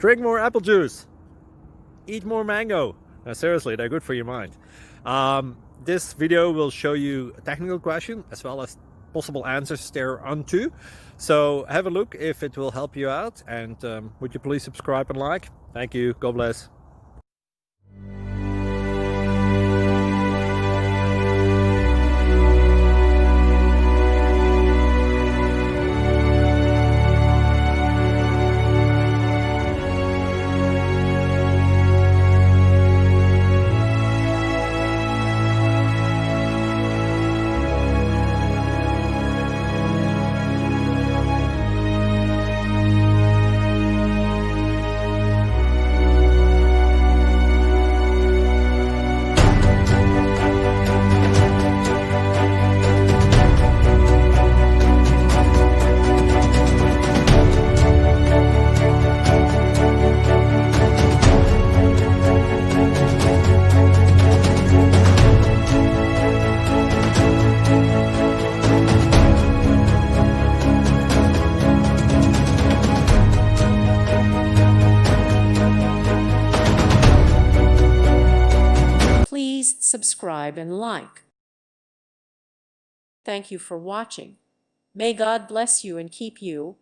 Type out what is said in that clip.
Drink more apple juice. Eat more mango. No, seriously, they're good for your mind. This video will show you a technical question as well as possible answers thereunto. So have a look if it will help you out, and would you please subscribe and like? Thank you. God bless. Please subscribe and like. Thank you for watching. May God bless you and keep you.